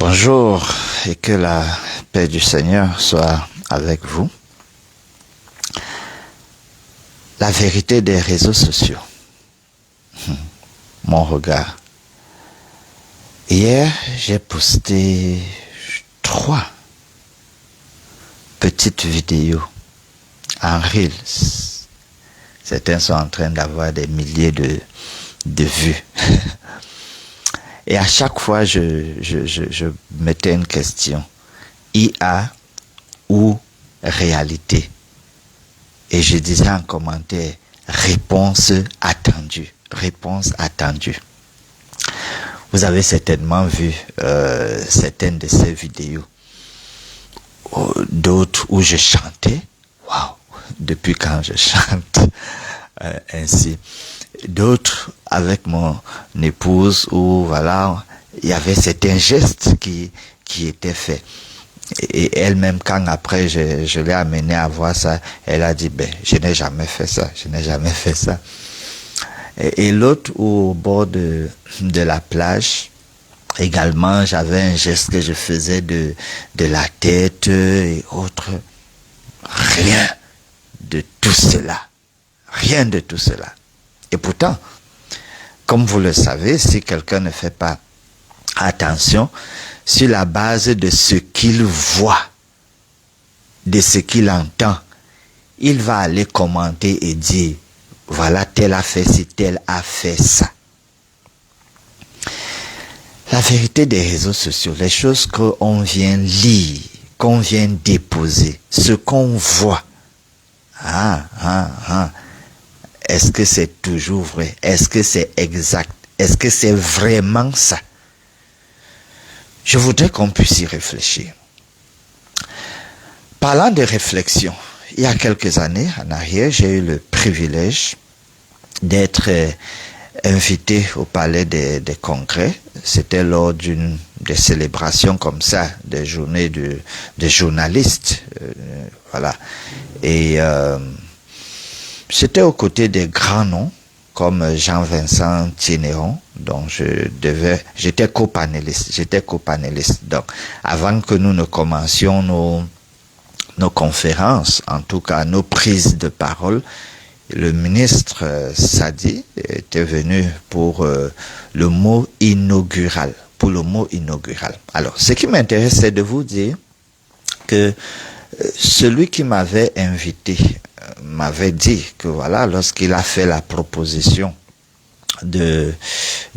Bonjour et que la paix du Seigneur soit avec vous. La vérité des réseaux sociaux. Mon regard. Hier, j'ai posté 3 petites vidéos en Reels. Certains sont en train d'avoir des milliers de vues. Et à chaque fois, je mettais une question. IA ou réalité? Et je disais en commentaire, réponse attendue. Réponse attendue. Vous avez certainement vu certaines de ces vidéos. D'autres où je chantais. Waouh! Depuis quand je chante ainsi. D'autres avec mon épouse où voilà, il y avait certains gestes qui étaient faits. Et elle-même, quand après je l'ai amenée à voir ça, elle a dit, je n'ai jamais fait ça, je n'ai jamais fait ça. Et l'autre au bord de la plage, également, j'avais un geste que je faisais de la tête et autres. Rien de tout cela. Rien de tout cela. Et pourtant, comme vous le savez, si quelqu'un ne fait pas attention, sur la base de ce qu'il voit, de ce qu'il entend, il va aller commenter et dire, voilà, tel a fait ci, tel a fait ça. La vérité des réseaux sociaux, les choses qu'on vient lire, qu'on vient déposer, ce qu'on voit, est-ce que c'est toujours vrai? Est-ce que c'est exact? Est-ce que c'est vraiment ça? Je voudrais qu'on puisse y réfléchir. Parlant de réflexion, il y a quelques années en arrière, j'ai eu le privilège d'être invité au palais des congrès. C'était lors d'une des célébrations comme ça, des journées de journalistes. Voilà. Et c'était aux côtés des grands noms, comme Jean-Vincent Tinéron, dont j'étais co-panéliste. Donc, avant que nous ne commencions nos conférences, en tout cas nos prises de parole, le ministre Sadi était venu pour le mot inaugural. Alors, ce qui m'intéresse, c'est de vous dire que celui qui m'avait invité m'avait dit que voilà, lorsqu'il a fait la proposition de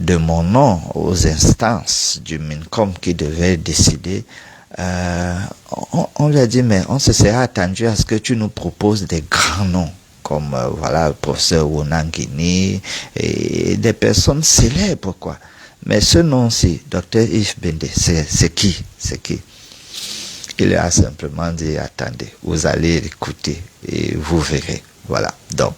mon nom aux instances du MINCOM qui devait décider, on lui a dit, mais on se serait attendu à ce que tu nous proposes des grands noms, comme voilà, le professeur Wonangini et des personnes célèbres, quoi. Mais ce nom-ci, Dr Yves Bende, c'est qui? Il a simplement dit, attendez, vous allez écouter et vous verrez. Voilà. Donc,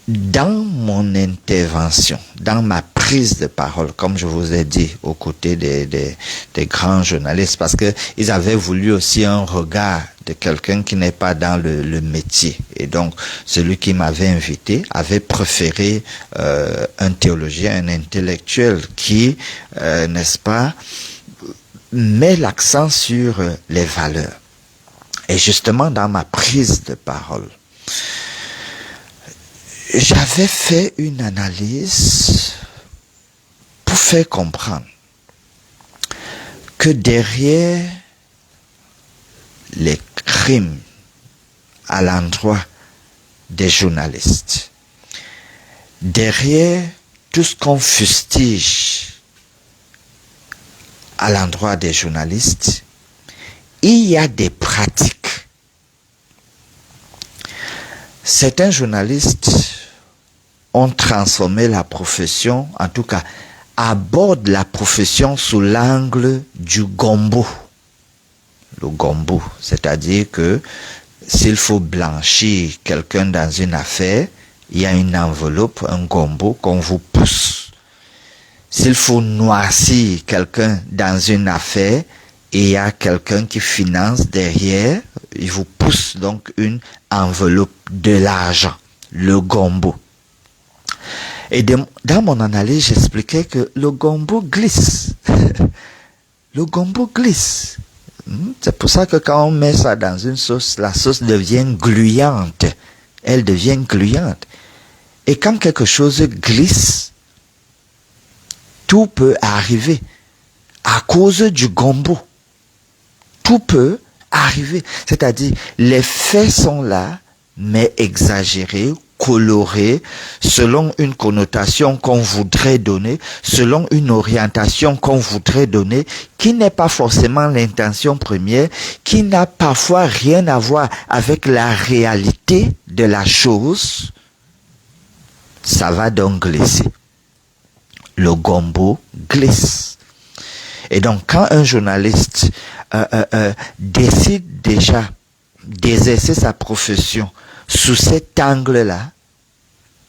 dans mon intervention, dans ma prise de parole, comme je vous ai dit, aux côtés des grands journalistes, parce que ils avaient voulu aussi un regard de quelqu'un qui n'est pas dans le métier. Et donc, celui qui m'avait invité avait préféré un théologien, un intellectuel qui, n'est-ce pas, met l'accent sur les valeurs. Et justement, dans ma prise de parole, j'avais fait une analyse pour faire comprendre que derrière les crimes à l'endroit des journalistes, derrière tout ce qu'on fustige à l'endroit des journalistes, il y a des pratiques. Certains journalistes ont transformé la profession, en tout cas, abordent la profession sous l'angle du gombo. Le gombo, c'est-à-dire que s'il faut blanchir quelqu'un dans une affaire, il y a une enveloppe, un gombo qu'on vous pousse. S'il faut noircir quelqu'un dans une affaire, et il y a quelqu'un qui finance derrière, il vous pousse donc une enveloppe de l'argent, le gombo. Et dans mon analyse, j'expliquais que le gombo glisse. le gombo glisse. C'est pour ça que quand on met ça dans une sauce, la sauce devient gluante. Elle devient gluante. Et quand quelque chose glisse, tout peut arriver à cause du gombo. Tout peut arriver. C'est-à-dire, les faits sont là, mais exagérés, colorés, selon une connotation qu'on voudrait donner, selon une orientation qu'on voudrait donner, qui n'est pas forcément l'intention première, qui n'a parfois rien à voir avec la réalité de la chose. Ça va donc glisser. Le gombo glisse. Et donc, quand un journaliste décide déjà d'exercer sa profession sous cet angle-là,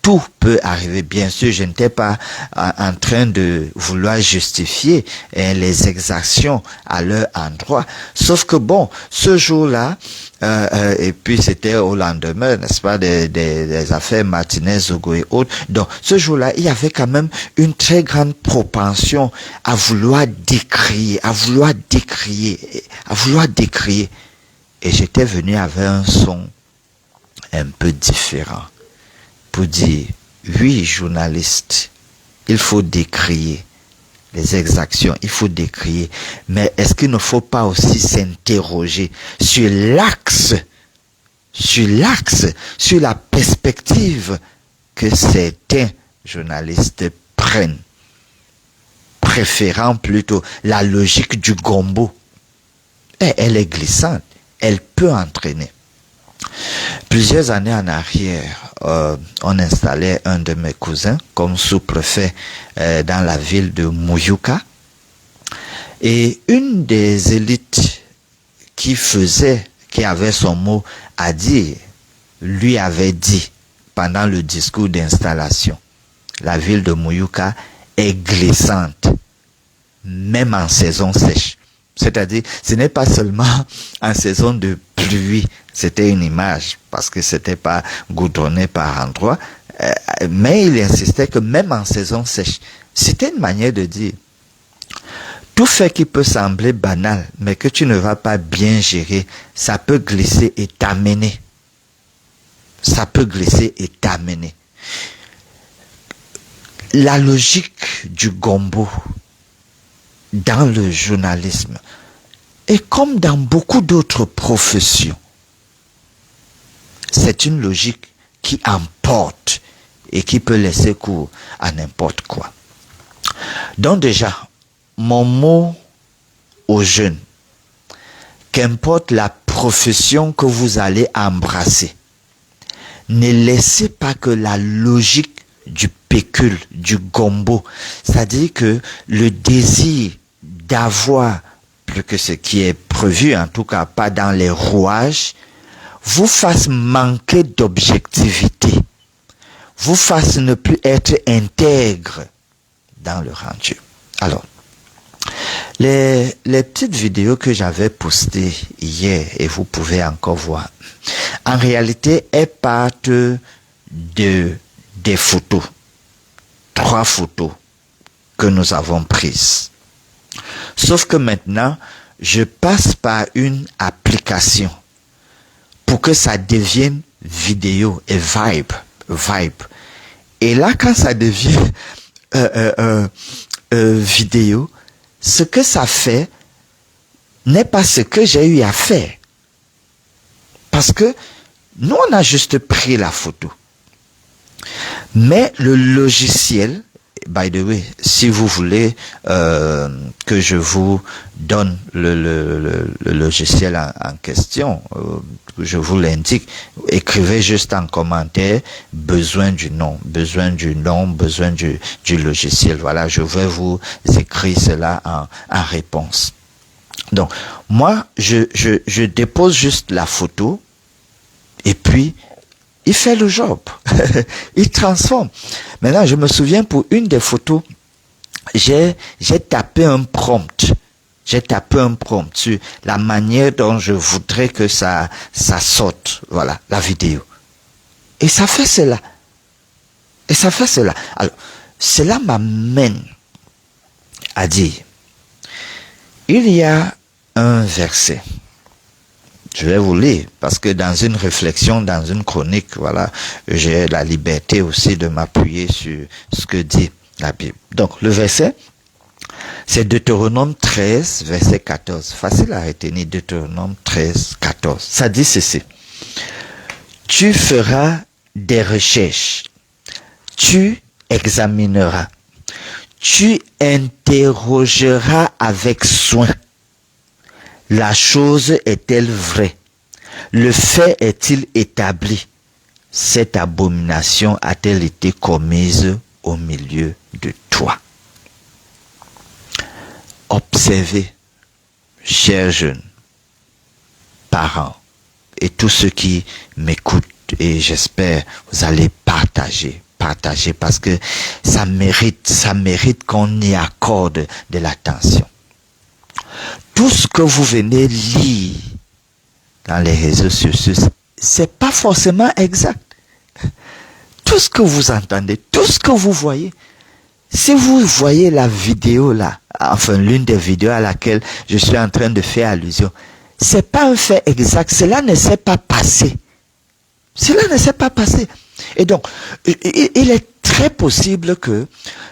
tout peut arriver. Bien sûr, je n'étais pas en train de vouloir justifier les exactions à leur endroit. Sauf que bon, ce jour-là, et puis c'était au lendemain, n'est-ce pas, des affaires Martinez, Zogo et autres. Donc, ce jour-là, il y avait quand même une très grande propension à vouloir décrier, à vouloir décrier. Et j'étais venu avec un son un peu différent. Pour dire, oui, journaliste, il faut décrier les exactions, il faut décrier, mais est-ce qu'il ne faut pas aussi s'interroger sur l'axe, sur la perspective que certains journalistes prennent, préférant plutôt la logique du gombo. Et elle est glissante, elle peut entraîner. Plusieurs années en arrière, on installait un de mes cousins comme sous-préfet dans la ville de Muyuka. Et une des élites qui avait son mot à dire, lui avait dit pendant le discours d'installation, la ville de Muyuka est glissante, même en saison sèche. C'est-à-dire, ce n'est pas seulement en saison de pluie, c'était une image, parce que c'était pas goudronné par endroits, mais il insistait que même en saison sèche, c'était une manière de dire, tout fait qui peut sembler banal, mais que tu ne vas pas bien gérer, ça peut glisser et t'amener. Ça peut glisser et t'amener. La logique du gombo dans le journalisme, et comme dans beaucoup d'autres professions, c'est une logique qui emporte et qui peut laisser cours à n'importe quoi. Donc déjà, mon mot aux jeunes, qu'importe la profession que vous allez embrasser, ne laissez pas que la logique du pécule, du gombo, c'est-à-dire que le désir d'avoir plus que ce qui est prévu, en tout cas pas dans les rouages, vous fasse manquer d'objectivité, vous fasse ne plus être intègre dans le rendu. Alors, les petites vidéos que j'avais postées hier, et vous pouvez encore voir, en réalité, elles partent des photos, 3 photos que nous avons prises. Sauf que maintenant, je passe par une application pour que ça devienne vidéo et vibe. Et là, quand ça devient vidéo, ce que ça fait n'est pas ce que j'ai eu à faire. Parce que nous, on a juste pris la photo. Mais le logiciel, by the way, si vous voulez que je vous donne le logiciel en question, je vous l'indique, écrivez juste en commentaire besoin du nom, besoin du logiciel. Voilà, je vais vous écrire cela en réponse. Donc, moi, je dépose juste la photo et puis il fait le job. Il transforme. Maintenant, je me souviens pour une des photos, j'ai tapé un prompt. J'ai tapé un prompt sur la manière dont je voudrais que ça sorte. Voilà, la vidéo. Et ça fait cela. Alors, cela m'amène à dire, Il y a un verset. Je vais vous lire, parce que dans une réflexion, dans une chronique, voilà, j'ai la liberté aussi de m'appuyer sur ce que dit la Bible. Donc, le verset, c'est Deutéronome 13, verset 14. Facile à retenir, Deutéronome 13, 14. Ça dit ceci. Tu feras des recherches, tu examineras, tu interrogeras avec soin. La chose est-elle vraie? Le fait est-il établi? Cette abomination a-t-elle été commise au milieu de toi? Observez, chers jeunes, parents, et tous ceux qui m'écoutent, et j'espère vous allez partager parce que ça mérite qu'on y accorde de l'attention. Tout ce que vous venez lire dans les réseaux sociaux, c'est pas forcément exact. Tout ce que vous entendez, tout ce que vous voyez, si vous voyez la vidéo là, enfin l'une des vidéos à laquelle je suis en train de faire allusion, c'est pas un fait exact, cela ne s'est pas passé. Cela ne s'est pas passé. Et donc, il est très possible que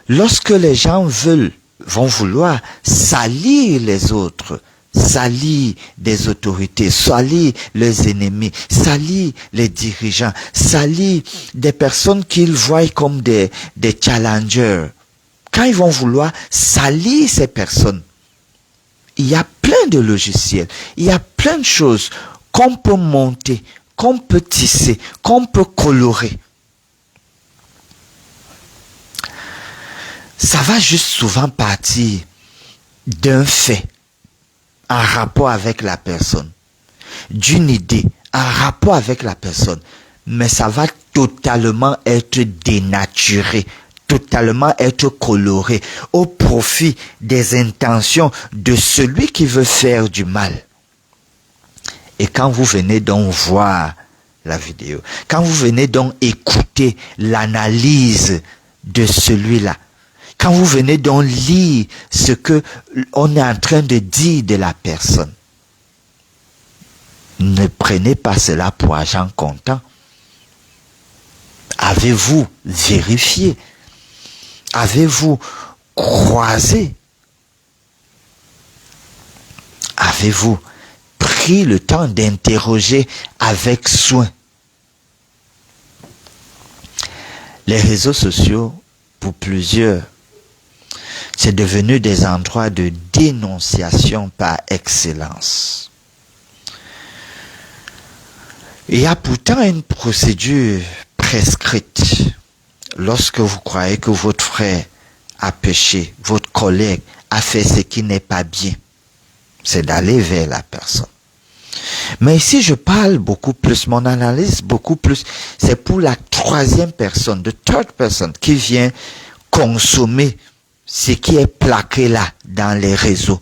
lorsque les gens vont vouloir salir les autres, salir des autorités, salir les ennemis, salir les dirigeants, salir des personnes qu'ils voient comme des challengers, quand ils vont vouloir salir ces personnes, il y a plein de logiciels, il y a plein de choses qu'on peut monter, qu'on peut tisser, qu'on peut colorer. Ça va juste souvent partir d'un fait en rapport avec la personne, d'une idée en rapport avec la personne, mais ça va totalement être dénaturé, totalement être coloré au profit des intentions de celui qui veut faire du mal. Et quand vous venez donc voir la vidéo, quand vous venez donc écouter l'analyse de celui-là, quand vous venez donc lire ce que on est en train de dire de la personne, ne prenez pas cela pour argent comptant. Avez-vous vérifié? Avez-vous croisé? Avez-vous pris le temps d'interroger avec soin? Les réseaux sociaux, pour plusieurs, c'est devenu des endroits de dénonciation par excellence. Il y a pourtant une procédure prescrite. Lorsque vous croyez que votre frère a péché, votre collègue a fait ce qui n'est pas bien, c'est d'aller vers la personne. Mais ici, je parle beaucoup plus, mon analyse beaucoup plus, c'est pour la troisième personne, the third person, qui vient consommer ce qui est plaqué là, dans les réseaux,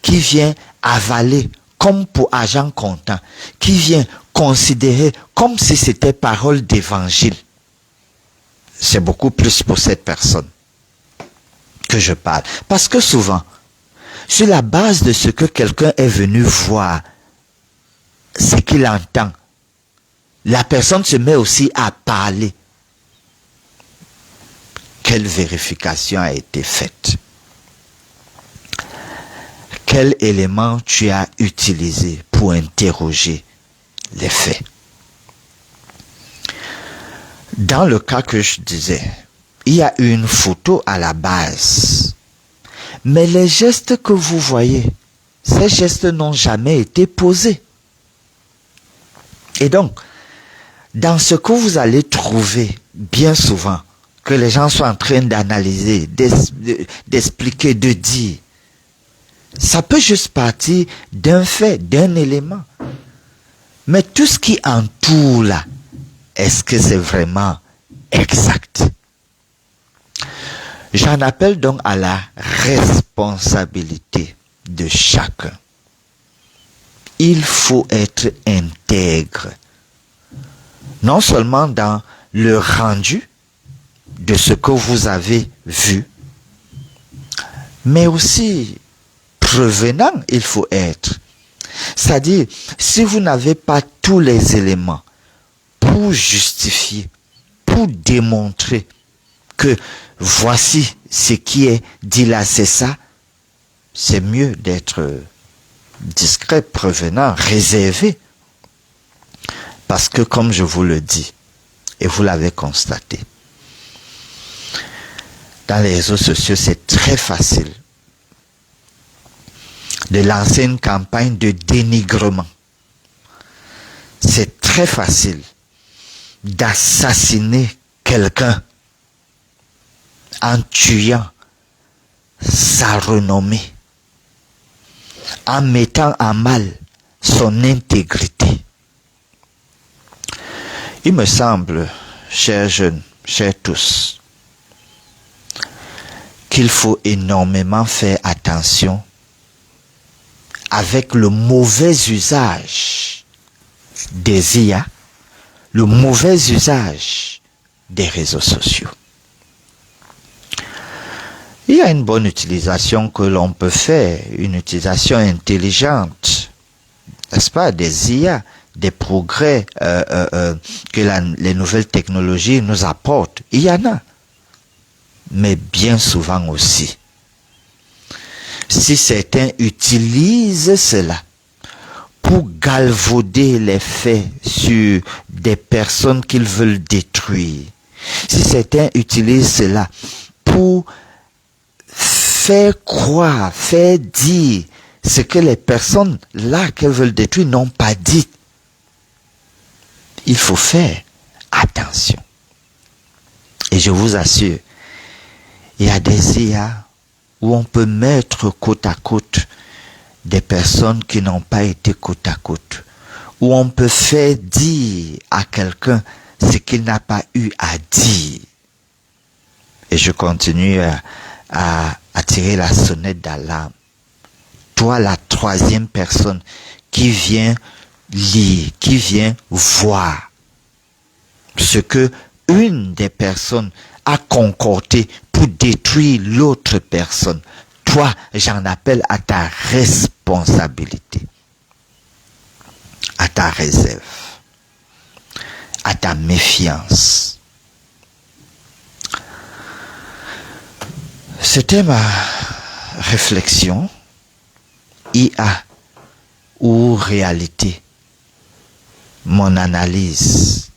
qui vient avaler comme pour argent comptant, qui vient considérer comme si c'était parole d'évangile. C'est beaucoup plus pour cette personne que je parle. Parce que souvent, sur la base de ce que quelqu'un est venu voir, ce qu'il entend, la personne se met aussi à parler. Quelle vérification a été faite? Quel élément tu as utilisé pour interroger les faits? Dans le cas que je disais, il y a une photo à la base. Mais les gestes que vous voyez, ces gestes n'ont jamais été posés. Et donc, dans ce que vous allez trouver bien souvent, que les gens sont en train d'analyser, d'expliquer, de dire, ça peut juste partir d'un fait, d'un élément. Mais tout ce qui entoure là, est-ce que c'est vraiment exact? J'en appelle donc à la responsabilité de chacun. Il faut être intègre, non seulement dans le rendu de ce que vous avez vu, mais aussi prévenant il faut être. C'est-à-dire, si vous n'avez pas tous les éléments pour justifier, pour démontrer que voici ce qui est dit là, c'est ça, c'est mieux d'être discret, prévenant, réservé. Parce que comme je vous le dis, et vous l'avez constaté, dans les réseaux sociaux, c'est très facile de lancer une campagne de dénigrement. C'est très facile d'assassiner quelqu'un en tuant sa renommée, en mettant à mal son intégrité. Il me semble, chers jeunes, chers tous, qu'il faut énormément faire attention avec le mauvais usage des IA, le mauvais usage des réseaux sociaux. Il y a une bonne utilisation que l'on peut faire, une utilisation intelligente, n'est-ce pas, des IA, des progrès que les nouvelles technologies nous apportent. Il y en a. Mais bien souvent aussi, si certains utilisent cela pour galvauder les faits sur des personnes qu'ils veulent détruire, si certains utilisent cela pour faire croire, faire dire ce que les personnes là qu'elles veulent détruire n'ont pas dit, il faut faire attention. Et je vous assure, il y a des IA où on peut mettre côte à côte des personnes qui n'ont pas été côte à côte, où on peut faire dire à quelqu'un ce qu'il n'a pas eu à dire. Et je continue à tirer la sonnette d'alarme. Toi, la troisième personne qui vient lire, qui vient voir ce que une des personnes a concordé pour détruire l'autre personne. Toi, j'en appelle à ta responsabilité, à ta réserve, à ta méfiance. C'était ma réflexion, IA ou réalité, mon analyse